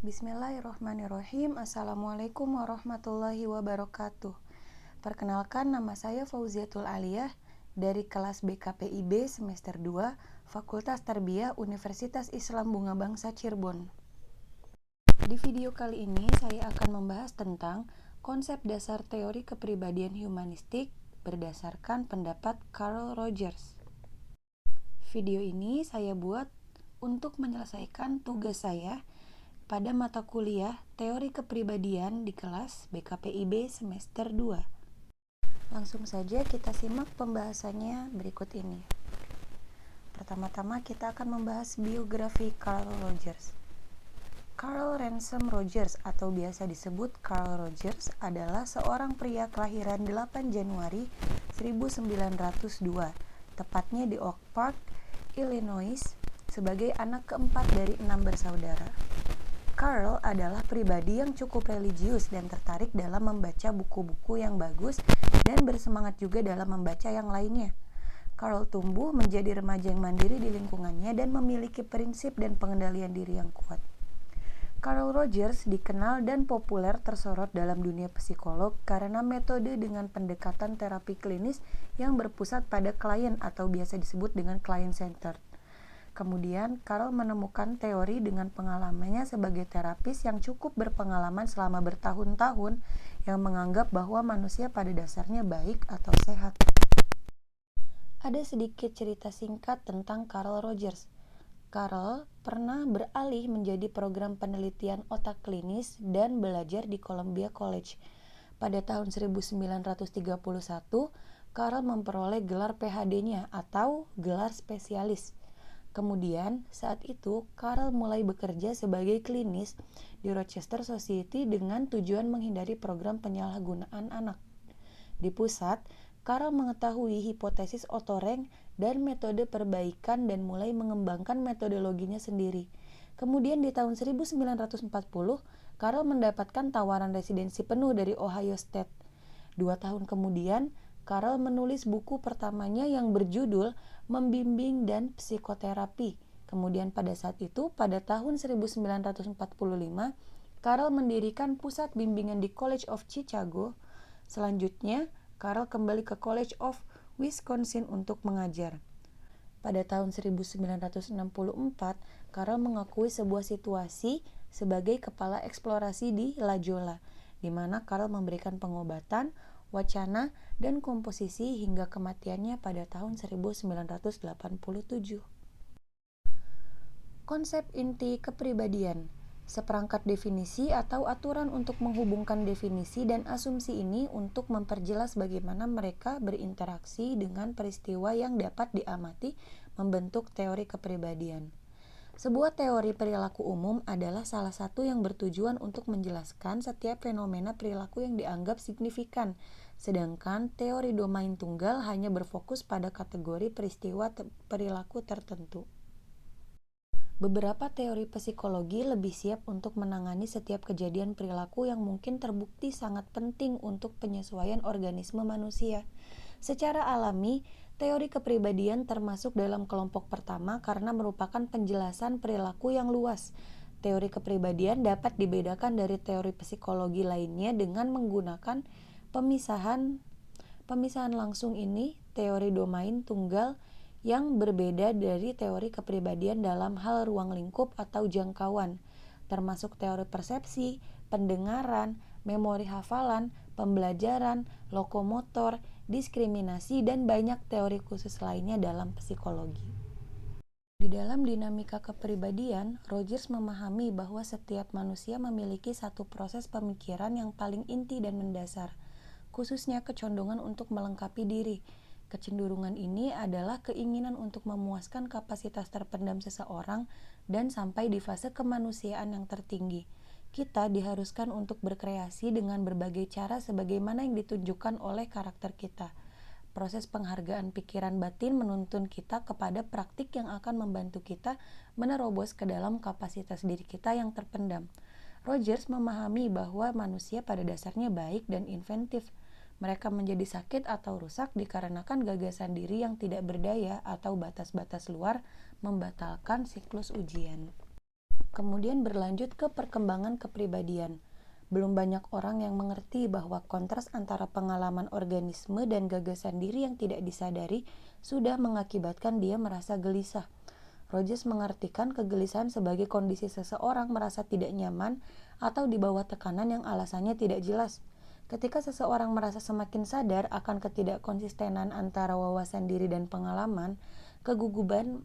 Bismillahirrahmanirrahim. Assalamualaikum warahmatullahi wabarakatuh. Perkenalkan, nama saya Fauziatul Aliyah dari kelas BKPIB semester 2, Fakultas Tarbiyah Universitas Islam Bunga Bangsa Cirebon. Di video kali ini saya akan membahas tentang konsep dasar teori kepribadian humanistik berdasarkan pendapat Carl Rogers. Video ini saya buat untuk menyelesaikan tugas saya pada mata kuliah Teori Kepribadian di kelas BKPIB semester 2. Langsung saja kita simak pembahasannya berikut ini. Pertama-tama kita akan membahas biografi Carl Rogers. Carl Ransom Rogers atau biasa disebut Carl Rogers adalah seorang pria kelahiran 8 Januari 1902, tepatnya di Oak Park, Illinois, sebagai anak keempat dari 6 bersaudara. Carl adalah pribadi yang cukup religius dan tertarik dalam membaca buku-buku yang bagus dan bersemangat juga dalam membaca yang lainnya. Carl tumbuh menjadi remaja yang mandiri di lingkungannya dan memiliki prinsip dan pengendalian diri yang kuat. Carl Rogers dikenal dan populer tersorot dalam dunia psikolog karena metode dengan pendekatan terapi klinis yang berpusat pada klien atau biasa disebut dengan client-centered. Kemudian, Carl menemukan teori dengan pengalamannya sebagai terapis yang cukup berpengalaman selama bertahun-tahun yang menganggap bahwa manusia pada dasarnya baik atau sehat. Ada sedikit cerita singkat tentang Carl Rogers. Carl pernah beralih menjadi program penelitian otak klinis dan belajar di Columbia College. Pada tahun 1931, Carl memperoleh gelar PhD-nya atau gelar spesialis. Kemudian, saat itu, Carl mulai bekerja sebagai klinis di Rochester Society dengan tujuan menghindari program penyalahgunaan anak. Di pusat, Carl mengetahui hipotesis Ottorank dan metode perbaikan dan mulai mengembangkan metodologinya sendiri. Kemudian di tahun 1940, Carl mendapatkan tawaran residensi penuh dari Ohio State. 2 tahun kemudian, Carl menulis buku pertamanya yang berjudul Membimbing dan Psikoterapi. Kemudian pada saat itu, pada tahun 1945, Carl mendirikan pusat bimbingan di College of Chicago. Selanjutnya, Carl kembali ke College of Wisconsin untuk mengajar. Pada tahun 1964, Carl mengakui sebuah situasi sebagai kepala eksplorasi di La Jolla, di mana Carl memberikan pengobatan, wacana, dan komposisi hingga kematiannya pada tahun 1987. Konsep inti kepribadian, seperangkat definisi atau aturan untuk menghubungkan definisi dan asumsi ini untuk memperjelas bagaimana mereka berinteraksi dengan peristiwa yang dapat diamati membentuk teori kepribadian. Sebuah teori perilaku umum adalah salah satu yang bertujuan untuk menjelaskan setiap fenomena perilaku yang dianggap signifikan, sedangkan teori domain tunggal hanya berfokus pada kategori peristiwa perilaku tertentu. Beberapa teori psikologi lebih siap untuk menangani setiap kejadian perilaku yang mungkin terbukti sangat penting untuk penyesuaian organisme manusia. Secara alami, teori kepribadian termasuk dalam kelompok pertama karena merupakan penjelasan perilaku yang luas. Teori kepribadian dapat dibedakan dari teori psikologi lainnya dengan menggunakan pemisahan langsung ini, teori domain tunggal yang berbeda dari teori kepribadian dalam hal ruang lingkup atau jangkauan, termasuk teori persepsi, pendengaran, memori hafalan, pembelajaran, lokomotor, diskriminasi, dan banyak teori khusus lainnya dalam psikologi. Di dalam dinamika kepribadian, Rogers memahami bahwa setiap manusia memiliki satu proses pemikiran yang paling inti dan mendasar, khususnya kecondongan untuk melengkapi diri. Kecenderungan ini adalah keinginan untuk memuaskan kapasitas terpendam seseorang dan sampai di fase kemanusiaan yang tertinggi. Kita diharuskan untuk berkreasi dengan berbagai cara sebagaimana yang ditunjukkan oleh karakter kita. Proses penghargaan pikiran batin menuntun kita kepada praktik yang akan membantu kita menerobos ke dalam kapasitas diri kita yang terpendam. Rogers memahami bahwa manusia pada dasarnya baik dan inventif. Mereka menjadi sakit atau rusak dikarenakan gagasan diri yang tidak berdaya atau batas-batas luar membatalkan siklus ujian. Kemudian berlanjut ke perkembangan kepribadian. Belum banyak orang yang mengerti bahwa kontras antara pengalaman organisme dan gagasan diri yang tidak disadari sudah mengakibatkan dia merasa gelisah. Rogers mengartikan kegelisahan sebagai kondisi seseorang merasa tidak nyaman atau di bawah tekanan yang alasannya tidak jelas. Ketika seseorang merasa semakin sadar akan ketidakkonsistenan antara wawasan diri dan pengalaman, kegugupan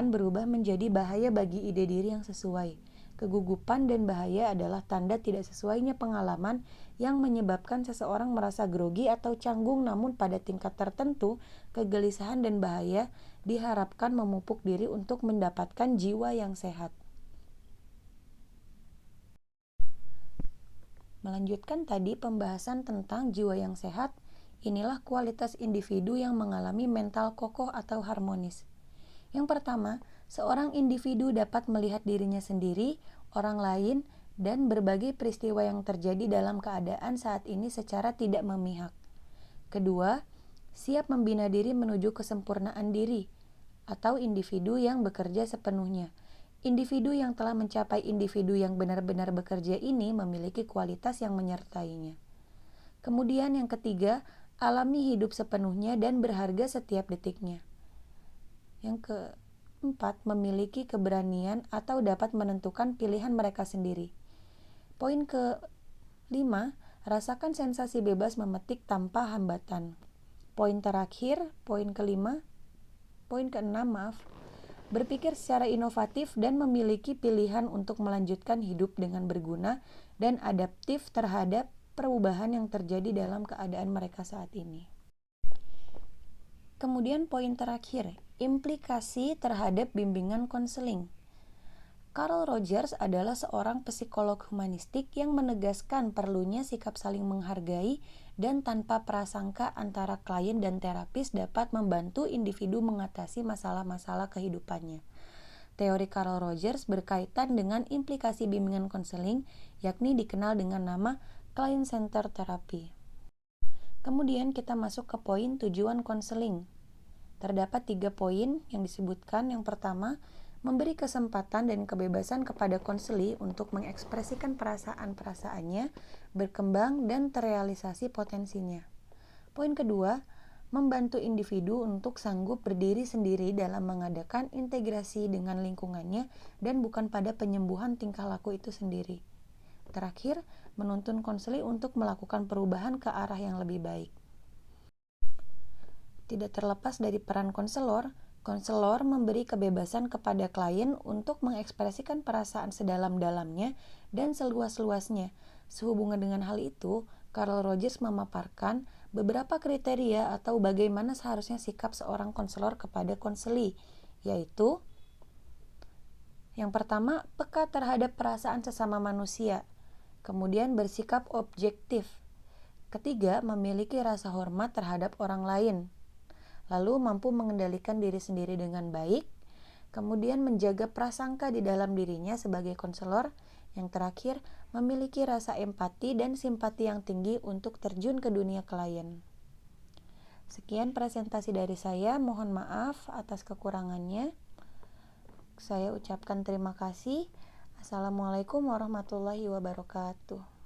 berubah menjadi bahaya bagi ide diri yang sesuai. Kegugupan dan bahaya adalah tanda tidak sesuainya pengalaman yang menyebabkan seseorang merasa grogi atau canggung, namun pada tingkat tertentu, kegelisahan dan bahaya diharapkan memupuk diri untuk mendapatkan jiwa yang sehat. Melanjutkan tadi pembahasan tentang jiwa yang sehat, inilah kualitas individu yang mengalami mental kokoh atau harmonis. Yang pertama, seorang individu dapat melihat dirinya sendiri, orang lain, dan berbagai peristiwa yang terjadi dalam keadaan saat ini secara tidak memihak. Kedua, siap membina diri menuju kesempurnaan diri, atau individu yang bekerja sepenuhnya. Individu yang telah mencapai individu yang benar-benar bekerja ini memiliki kualitas yang menyertainya. Kemudian yang ketiga, alami hidup sepenuhnya dan berharga setiap detiknya. Yang keempat, memiliki keberanian atau dapat menentukan pilihan mereka sendiri. Poin kelima, rasakan sensasi bebas memetik tanpa hambatan. Poin keenam, berpikir secara inovatif dan memiliki pilihan untuk melanjutkan hidup dengan berguna dan adaptif terhadap perubahan yang terjadi dalam keadaan mereka saat ini. Kemudian poin terakhir, implikasi terhadap bimbingan konseling. Carl Rogers adalah seorang psikolog humanistik yang menegaskan perlunya sikap saling menghargai dan tanpa prasangka antara klien dan terapis dapat membantu individu mengatasi masalah-masalah kehidupannya. Teori Carl Rogers berkaitan dengan implikasi bimbingan konseling, yakni dikenal dengan nama client-centered therapy. Kemudian kita masuk ke poin tujuan konseling. Terdapat 3 poin yang disebutkan. Yang pertama, memberi kesempatan dan kebebasan kepada konseli untuk mengekspresikan perasaan-perasaannya, berkembang dan terrealisasi potensinya. Poin kedua, membantu individu untuk sanggup berdiri sendiri dalam mengadakan integrasi dengan lingkungannya dan bukan pada penyembuhan tingkah laku itu sendiri. Terakhir, menuntun konseli untuk melakukan perubahan ke arah yang lebih baik. Tidak terlepas dari peran konselor memberi kebebasan kepada klien untuk mengekspresikan perasaan sedalam-dalamnya dan seluas-luasnya. Sehubungan dengan hal itu, Carl Rogers memaparkan beberapa kriteria atau bagaimana seharusnya sikap seorang konselor kepada konseli, yaitu yang pertama, peka terhadap perasaan sesama manusia. Kemudian bersikap objektif. Ketiga, memiliki rasa hormat terhadap orang lain. Lalu mampu mengendalikan diri sendiri dengan baik. Kemudian menjaga prasangka di dalam dirinya sebagai konselor. Yang terakhir, memiliki rasa empati dan simpati yang tinggi untuk terjun ke dunia klien. Sekian presentasi dari saya. Mohon maaf atas kekurangannya. Saya ucapkan terima kasih. Assalamualaikum warahmatullahi wabarakatuh.